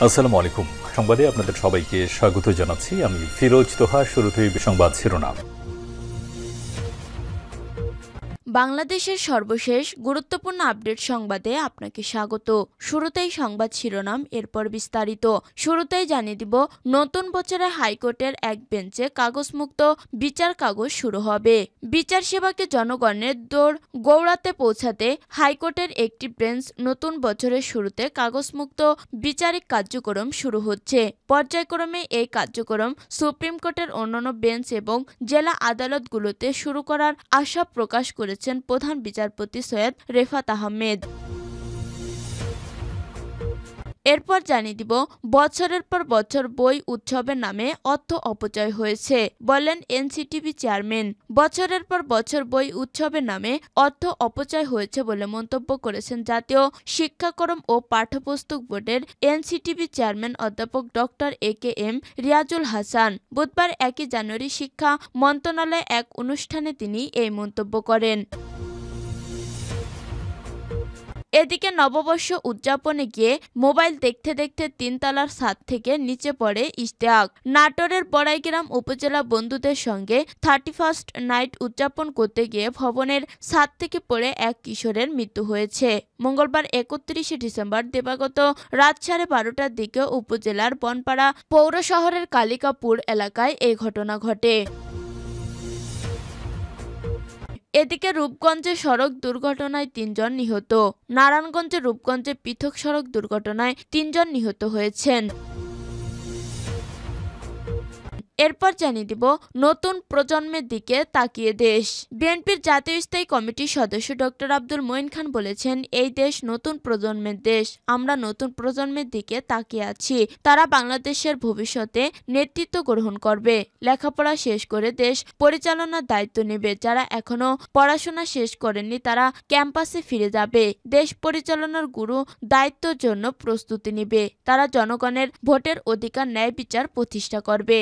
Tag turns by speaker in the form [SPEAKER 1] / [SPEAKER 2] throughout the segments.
[SPEAKER 1] আসসালামু আলাইকুম। সংবাদে আপনাদের সবাইকে স্বাগত জানাচ্ছি। আমি ফিরোজ তোহা। শুরুতেই সংবাদ শিরোনাম।
[SPEAKER 2] বাংলাদেশের সর্বশেষ গুরুত্বপূর্ণ আপডেট সংবাদে আপনাকে স্বাগত। শুরুতেই সংবাদ শিরোনাম, এরপর বিস্তারিত। শুরুতেই জানিয়ে দিব, নতুন বছরে হাইকোর্টের এক বেঞ্চে কাগজমুক্ত বিচার কাগজ শুরু হবে। বিচার সেবাকে জনগণের দৌড় গৌড়াতে পৌঁছাতে হাইকোর্টের একটি বেঞ্চ নতুন বছরের শুরুতে কাগজমুক্ত বিচারিক কার্যক্রম শুরু হচ্ছে। পর্যায়ক্রমে এই কার্যক্রম সুপ্রিম কোর্টের অন্যান্য বেঞ্চ এবং জেলা আদালতগুলোতে শুরু করার আশা প্রকাশ করেছে প্রধান বিচারপতি সৈয়দ রেফাত আহমেদ। এরপর জানিয়ে দিব, বছরের পর বছর বই উৎসবের নামে অর্থ অপচয় হয়েছে, বললেন এনসিটিবি চেয়ারম্যান। বছরের পর বছর বই উৎসবের নামে অর্থ অপচয় হয়েছে বলে মন্তব্য করেছেন জাতীয় শিক্ষাক্রম ও পাঠ্যপুস্তক বোর্ডের এনসিটিবি চেয়ারম্যান অধ্যাপক ডক্টর একেএম রিয়াজুল হাসান। বুধবার 1 জানুয়ারি শিক্ষা মন্ত্রণালয়ে এক অনুষ্ঠানে তিনি এই মন্তব্য করেন। এদিকে নববর্ষ উদযাপনে গিয়ে মোবাইল দেখতে দেখতে 3 তলার ছাদ থেকে নিচে পড়ে ইশতিয়াক। নাটোরের বড়াইগ্রাম উপজেলা বন্ধুদের সঙ্গে 31st নাইট উদযাপন করতে গিয়ে ভবনের ছাদ থেকে পড়ে এক কিশোরের মৃত্যু হয়েছে। মঙ্গলবার 31 ডিসেম্বর দিবাগত রাত 12:30টার দিকে উপজেলার বনপাড়া পৌর শহরের কালিকাপুর এলাকায় এই ঘটনা ঘটে। এদিকে রূপগঞ্জে সড়ক দুর্ঘটনায় 3 জন নিহত। নারায়ণগঞ্জে রূপগঞ্জে পৃথক সড়ক দুর্ঘটনায় 3 জন নিহত হয়েছেন। এরপর জানিয়ে দিব, নতুন প্রজন্মের দিকে তাকিয়ে দেশ। বিএনপির জাতীয় স্থায়ী কমিটির সদস্য ডক্টর আব্দুল মঈন খান বলেছেন, এই দেশ নতুন প্রজন্মের দেশ। আমরা নতুন প্রজন্মের দিকে তাকিয়ে আছি। তারা বাংলাদেশের ভবিষ্যতে নেতৃত্ব গ্রহণ করবে, লেখাপড়া শেষ করে দেশ পরিচালনার দায়িত্ব নেবে। যারা এখনো পড়াশোনা শেষ করেননি তারা ক্যাম্পাসে ফিরে যাবে, দেশ পরিচালনার গুরু দায়িত্বের জন্য প্রস্তুতি নেবে। তারা জনগণের ভোটের অধিকার ন্যায় বিচার প্রতিষ্ঠা করবে।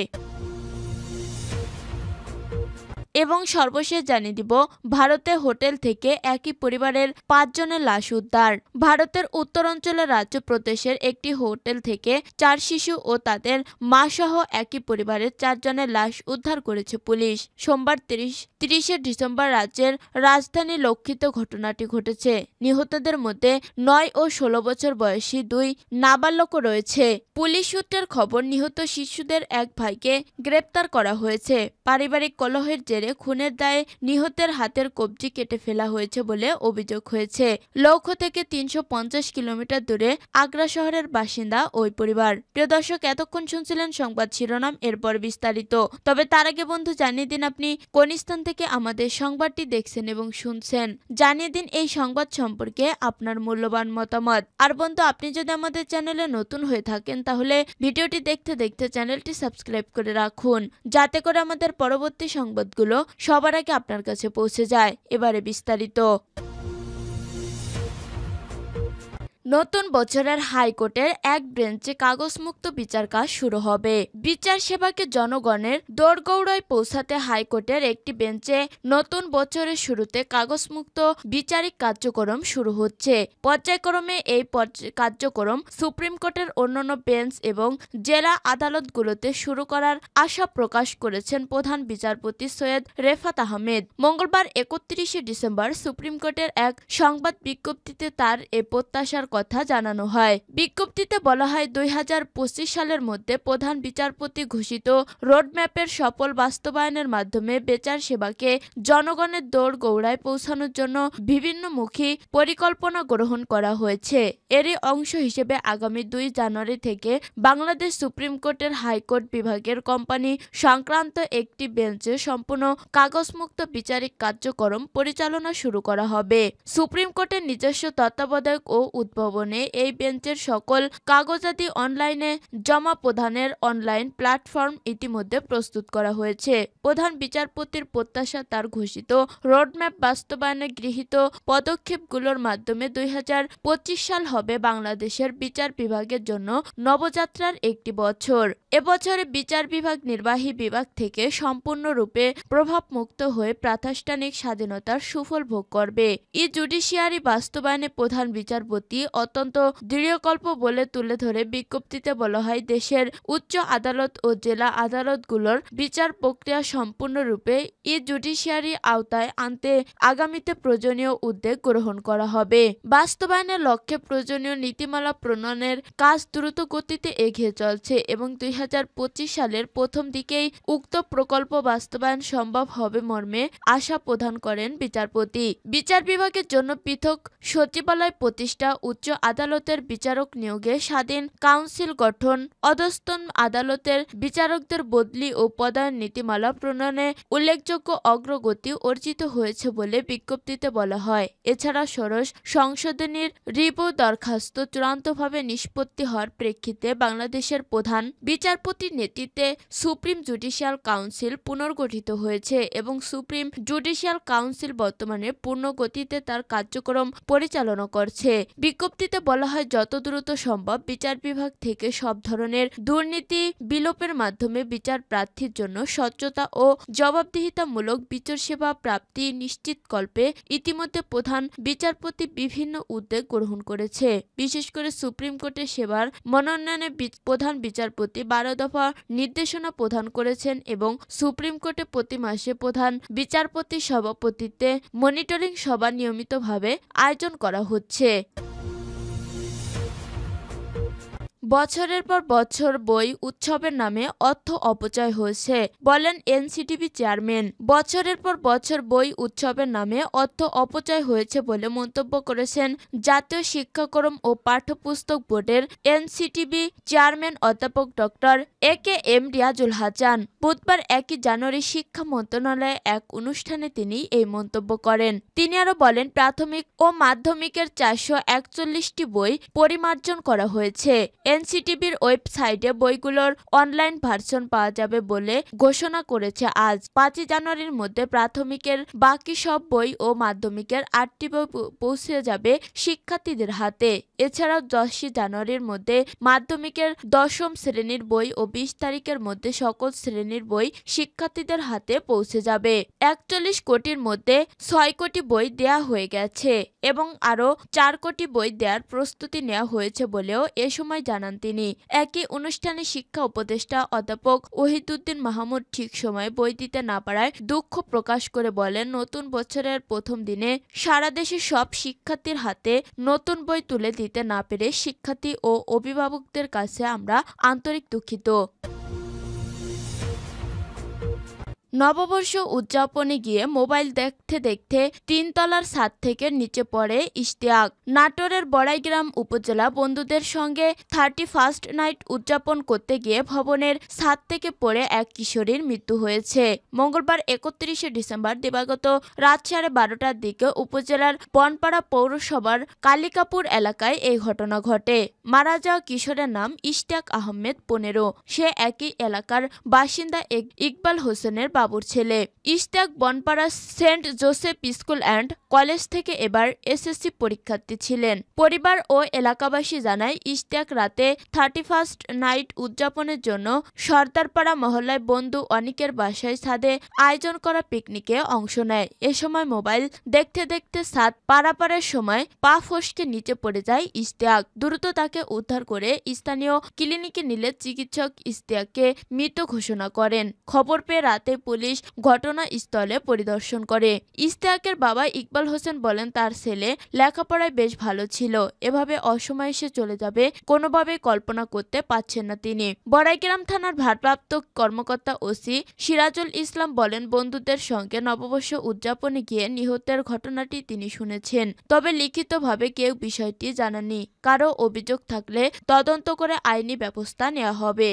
[SPEAKER 2] এবং সর্বশেষ জানিয়ে দিব, ভারতে হোটেল থেকে একই পরিবারের 5 জনের লাশ উদ্ধার। ভারতের উত্তরাঞ্চলের রাজ্য প্রদেশের একটি হোটেল থেকে 4 শিশু ও তাদের মা সহ একই পরিবারের 4 জনের লাশ উদ্ধার করেছে পুলিশ। সোমবার 30 ডিসেম্বর রাজ্যের রাজধানী লক্ষিত ঘটনাটি ঘটেছে। নিহতদের মধ্যে 9 ও 16 বছর বয়সী 2 নাবালকও রয়েছে। পুলিশ সূত্রের খবর, নিহত শিশুদের এক ভাইকে গ্রেপ্তার করা হয়েছে। পারিবারিক কলহের জেরে খুনের দায়ে নিহতের হাতের কবজি কেটে ফেলা হয়েছে বলে অভিযোগ হয়েছে। লক্ষ্য থেকে 350 কিলোমিটার দূরে আগ্রা শহরের বাসিন্দা ওই পরিবার। প্রিয় দর্শক, এতক্ষণ শুনছিলেন সংবাদ শিরোনাম, এরপর বিস্তারিত। তবে তার আগে বন্ধু জানিয়ে দিন, আপনি কোন স্থান থেকে আমাদের সংবাদটি দেখছেন এবং শুনছেন। জানিয়ে দিন এই সংবাদ সম্পর্কে আপনার মূল্যবান মতামত। আর বন্ধু, আপনি যদি আমাদের চ্যানেলে নতুন হয়ে থাকেন তাহলে ভিডিওটি দেখতে দেখতে চ্যানেলটি সাবস্ক্রাইব করে রাখুন, যাতে করে আমাদের পরবর্তী সংবাদগুলো সবার আগে আপনার কাছে পৌঁছে যায়। এবারে বিস্তারিত। নতুন বছরের হাইকোর্টের এক বেঞ্চে কাগজমুক্ত বিচার কাজ শুরু হবে। বিচার সেবাকে জনগণের দোরগোড়ায় পৌঁছাতে হাইকোর্টের একটি বেঞ্চে নতুন বছরের শুরুতে কাগজমুক্ত বিচারিক কার্যক্রম শুরু হচ্ছে। পর্যায়ক্রমে এই কার্যক্রম সুপ্রিম কোর্টের অন্যান্য বেঞ্চ এবং জেলা আদালতগুলোতে শুরু করার আশা প্রকাশ করেছেন প্রধান বিচারপতি সৈয়দ রেফাত আহমেদ। মঙ্গলবার 31 ডিসেম্বর সুপ্রিম কোর্টের এক সংবাদ বিজ্ঞপ্তিতে তার এ প্রত্যাশার কথা জানানো হয়। বিজ্ঞপ্তিতে বলা হয়, 2025 সালের মধ্যে প্রধান বিচারপতি ঘোষিত রোডম্যাপের সফল বাস্তবায়নের মাধ্যমে বিচার সেবাকে জনগণের দৌড় গৌড়ায় পৌঁছানোর জন্য বিভিন্নমুখী পরিকল্পনা গ্রহণ করা হয়েছে। এরই অংশ হিসেবে আগামী 2 জানুয়ারি থেকে বাংলাদেশ সুপ্রিম কোর্টের হাইকোর্ট বিভাগের কোম্পানি সংক্রান্ত একটি বেঞ্চে সম্পূর্ণ কাগজমুক্ত বিচারিক কার্যক্রম পরিচালনা শুরু করা হবে। সুপ্রিম কোর্টের নিজস্ব তত্ত্বাবধায়ক ও উদ্ভাবনে এই বেঞ্চের সকল কাগজাদি অনলাইনে জমা প্রদানের অনলাইন প্ল্যাটফর্ম ইতিমধ্যে প্রস্তুত করা হয়েছে। প্রধান বিচারপতির প্রত্যাশা, তার ঘোষিত রোডম্যাপ বাস্তবায়নে গৃহীত পদক্ষেপগুলোর মাধ্যমে 2025 সাল হবে বাংলাদেশের বিচার বিভাগের জন্য নবযাত্রার একটি বছর। এবছরে বিচার বিভাগ নির্বাহী বিভাগ থেকে সম্পূর্ণরূপে প্রভাবমুক্ত হয়ে প্রাতিষ্ঠানিক স্বাধীনতার সুফল ভোগ করবে। ই জুডিশিয়ারি বাস্তবায়নে প্রধান বিচারপতি অত্যন্ত দৃঢ়কল্প বলে তুলে ধরে বিজ্ঞপ্তিতে বলা হয়, দেশের উচ্চ আদালত ও জেলা আদালতগুলোর বিচার প্রক্রিয়া সম্পূর্ণরূপে জুডিশিয়ারি আওতায় আনতে আগামীতে প্রয়োজনীয় উদ্যোগ গ্রহণ করা হবে। বাস্তবায়নের লক্ষ্যে প্রয়োজনীয় নীতিমালা প্রণয়নের কাজ দ্রুত গতিতে এগিয়ে চলছে এবং 2025 সালের প্রথম দিকেই উক্ত প্রকল্প বাস্তবায়ন সম্ভব হবে মর্মে আশা প্রদান করেন বিচারপতি। বিচার বিভাগের জন্য পৃথক সচিবালয় প্রতিষ্ঠা, উচ্চ আদালতের বিচারক নিয়োগে স্বাধীন কাউন্সিল গঠন, অধস্তন আদালতের বিচারকদের বদলি ও পদায়ন নীতিমালা প্রণয়নে উল্লেখযোগ্য অগ্রগতি অর্জিত হয়েছে বলে বিজ্ঞপ্তিতে বলা হয়। এছাড়া ষোড়শ সংশোধনীর রিভিউ দরখাস্ত চূড়ান্তভাবে নিষ্পত্তি হওয়ার প্রেক্ষিতে বাংলাদেশের প্রধান বিচারপতির নেতৃত্বে সুপ্রিম জুডিশিয়াল কাউন্সিল পুনর্গঠিত হয়েছে এবং সুপ্রিম জুডিশিয়াল কাউন্সিল বর্তমানে পূর্ণ গতিতে তার কার্যক্রম পরিচালনা করছে। বিজ্ঞপ্তিতে বলা হয়, যত দ্রুত সম্ভব বিচার বিভাগ থেকে সব ধরনের দুর্নীতি বিলোপের মাধ্যমে বিচার প্রার্থীর জন্য স্বচ্ছতা ও জবাবদিহিতামূলক বিচার সেবা প্রাপ্তি নিশ্চিতকল্পে ইতিমধ্যে প্রধান বিচারপতি বিভিন্ন উদ্যোগ গ্রহণ করেছে। বিশেষ করে সুপ্রিম কোর্টের সেবার মনোনয়নে প্রধান বিচারপতি 12 দফা নির্দেশনা প্রদান করেছেন এবং সুপ্রিম কোর্টে প্রতি মাসে প্রধান বিচারপতির সভাপতিত্বে মনিটরিং সভা নিয়মিতভাবে আয়োজন করা হচ্ছে। বছরের পর বছর বই উৎসবের নামে অর্থ অপচয় হয়েছে বলেন এনসিটিবি চেয়ারম্যান। বছরের পর বছর বই উৎসবের নামে অর্থ অপচয় হয়েছে বলে মন্তব্য করেছেন জাতীয় শিক্ষাক্রম ও পাঠ্যপুস্তক বোর্ডের এনসিটিবি চেয়ারম্যান অধ্যাপক ডক্টর AKM রিয়াজুল হাসান। বুধবার 1 জানুয়ারি শিক্ষা মন্ত্রণালয়ে এক অনুষ্ঠানে তিনি এই মন্তব্য করেন। তিনি আরো বলেন, প্রাথমিক ও মাধ্যমিকের 441টি বই পরিমার্জন করা হয়েছে। এনসিটিবির ওয়েবসাইটে বইগুলোর অনলাইন ভার্সন পাওয়া যাবে বলে ঘোষণা করেছে। আজ 5 জানুয়ারির মধ্যে প্রাথমিকের বাকি সব বই ও মাধ্যমিকের 8টি বই পৌঁছে যাবে শিক্ষার্থীদের হাতে। এছাড়াও 10 জানুয়ারির মধ্যে মাধ্যমিকের 10ম শ্রেণীর বই ও 20 তারিখের মধ্যে সকল শ্রেণীর বই শিক্ষার্থীদের হাতে পৌঁছে যাবে। 41 কোটির মধ্যে 6 কোটি বই দেয়া হয়ে গেছে এবং আরও 4 কোটি বই দেওয়ার প্রস্তুতি নেওয়া হয়েছে বলেও এ সময় জানান তিনি। একই অনুষ্ঠানে শিক্ষা উপদেষ্টা অধ্যাপক ওহিদুদ্দিন মাহমুদ ঠিক সময়ে বই দিতে না পারায় দুঃখ প্রকাশ করে বলেন, নতুন বছরের প্রথম দিনে সারা দেশে সব শিক্ষার্থীর হাতে নতুন বই তুলে দিতে না পেরে শিক্ষার্থী ও অভিভাবকদের কাছে আমরা আন্তরিক দুঃখিত। নববর্ষ উদযাপনে গিয়ে মোবাইল দেখতে দেখতে 3 তলার ছাদ থেকে নিচে পড়ে ইশতিয়াক। নাটোরের বড়াইগ্রাম উপজেলা বন্ধুদের সঙ্গে 31st নাইট উদযাপন করতে গিয়ে ভবনের ছাদ থেকে পড়ে এক কিশোরীর মৃত্যু হয়েছে। মঙ্গলবার 31 ডিসেম্বর দিবাগত রাত 12:30টার দিকে উপজেলার বনপাড়া পৌরসভার কালিকাপুর এলাকায় এই ঘটনা ঘটে। মারা যাওয়া কিশোরের নাম ইশতিয়াক আহমেদ 15। সে একই এলাকার বাসিন্দা ইকবাল হোসেনের বাবুর ছেলে। Ishtiaq Bonpara Saint Joseph School and College থেকে এবার এসএসসি পরীক্ষার্থী ছিলেন। পরিবার ও এলাকাবাসী জানায়, ইশতিয়াক রাতে 31st নাইট উদযাপনের জন্য সর্দারপাড়া মহল্লায় বন্ধু অনিকের বাসায় ছাদে আয়োজন করা পিকনিকে অংশ নেয়। এ সময় মোবাইল দেখতে দেখতে ছাদ পারাপারের সময় পা ফসকে নিচে পড়ে যায় ইশতিয়াক। দ্রুত তাকে উদ্ধার করে স্থানীয় ক্লিনিকে নিলে চিকিৎসক ইশতিয়াককে মৃত ঘোষণা করেন। খবর পেয়ে রাতে পুলিশ ঘটনাস্থলে পরিদর্শন করে। ইশতিয়াকের বাবা ইকবাল হোসেন বলেন, তার ছেলে লেখাপড়ায় বেশ ভালো ছিল, এভাবে অসময়ে সে চলে যাবে কোনোভাবেই কল্পনা করতে পারছেন না তিনি। বড়াইগ্রাম থানার ভারপ্রাপ্ত কর্মকর্তা ওসি সিরাজুল ইসলাম বলেন, বন্ধুদের সঙ্গে নববর্ষ উদযাপনে গিয়ে নিহতের ঘটনাটি তিনি শুনেছেন, তবে লিখিতভাবে কেউ বিষয়টি জানাননি। কারো অভিযোগ থাকলে তদন্ত করে আইনি ব্যবস্থা নেওয়া হবে।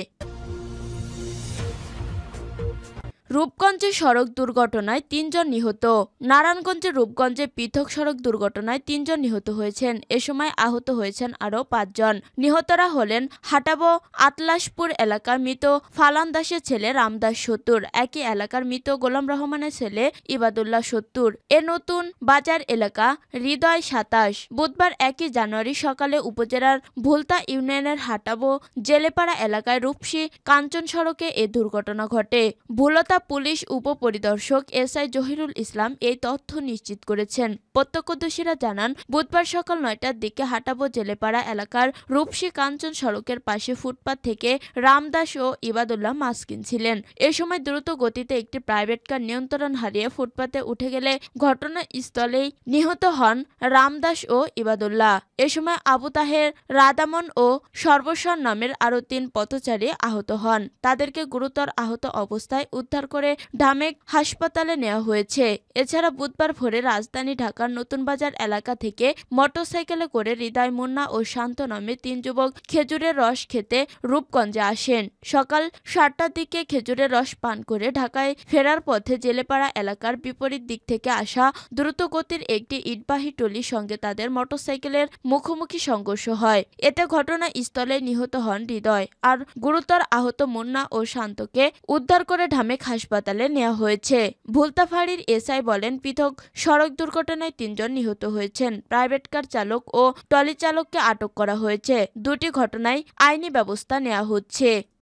[SPEAKER 2] রূপগঞ্জে সড়ক দুর্ঘটনায় 3 জন নিহত। নারায়ণগঞ্জের রূপগঞ্জে পৃথক সড়ক দুর্ঘটনায় 3 জন নিহত হয়েছেন। এ সময় আহত হয়েছেন আরও 5 জন। নিহতরা হলেন হাটাবো আতলাসপুর এলাকার মৃত ফালান দাসের ছেলে রামদাস 70, একই এলাকার মৃত গোলাম রহমানের ছেলে ইবাদুল্লাহ 70, এ নতুন বাজার এলাকা হৃদয় 27। বুধবার 1 জানুয়ারি সকালে উপজেলার ভুলতা ইউনিয়নের হাটাবো জেলেপাড়া এলাকায় রূপসী কাঞ্চন সড়কে এ দুর্ঘটনা ঘটে। ভুলতা পুলিশ উপপরিদর্শক এসআই জহিরুল ইসলাম এই তথ্য নিশ্চিত করেছেন। প্রত্যক্ষদর্শীরা জানান, বুধবার সকাল ৯টার দিকে হাটাবো জেলেপাড়া এলাকার রূপসী কাঞ্চন সড়কের পাশে ফুটপাত থেকে রামদাস ও ইবাদুল্লাহ মাছ কিনছিলেন। এ সময় দ্রুত গতিতে একটি প্রাইভেট কার নিয়ন্ত্রণ হারিয়ে ফুটপাতে উঠে গেলে ঘটনাস্থলেই নিহত হন রামদাস ও ইবাদুল্লাহ। এ সময় আবু তাহের, রাদামন ও সর্বস্বর নামের আরও ৩ পথচারী আহত হন। তাদেরকে গুরুতর আহত অবস্থায় উদ্ধার করে ঢামেক হাসপাতালে নেওয়া হয়েছে। এছাড়া বুধবার ভোরে রাজধানী ঢাকার নতুন বাজার এলাকা থেকে মোটরসাইকেলে করে হৃদয়, মুন্না ও শান্ত নামে ৩ যুবক খেজুরের রস খেতে রূপগঞ্জে আসেন। সকাল ৭টার দিকে খেজুরের রস পান করে ঢাকায় ফেরার পথে জেলেপাড়া এলাকার বিপরীত দিক থেকে আসা দ্রুতগতির একটি ইটবাহী ট্রলির সঙ্গে তাদের মোটরসাইকেলের মুখোমুখি সংঘর্ষ হয়। এতে ঘটনাস্থলে নিহত হন হৃদয়, আর গুরুতর আহত মুন্না ও শান্তকে উদ্ধার করে ঢামেক হাসপাতালে নেওয়া হয়েছে। ভুলতাফাড়ির এসআই বলেন, পৃথক সড়ক দুর্ঘটনায় ৩ জন নিহত হয়েছেন। প্রাইভেট কার চালক ও ট্রলি চালককে আটক করা হয়েছে। দুটি ঘটনায় আইনি ব্যবস্থা নেওয়া হচ্ছে।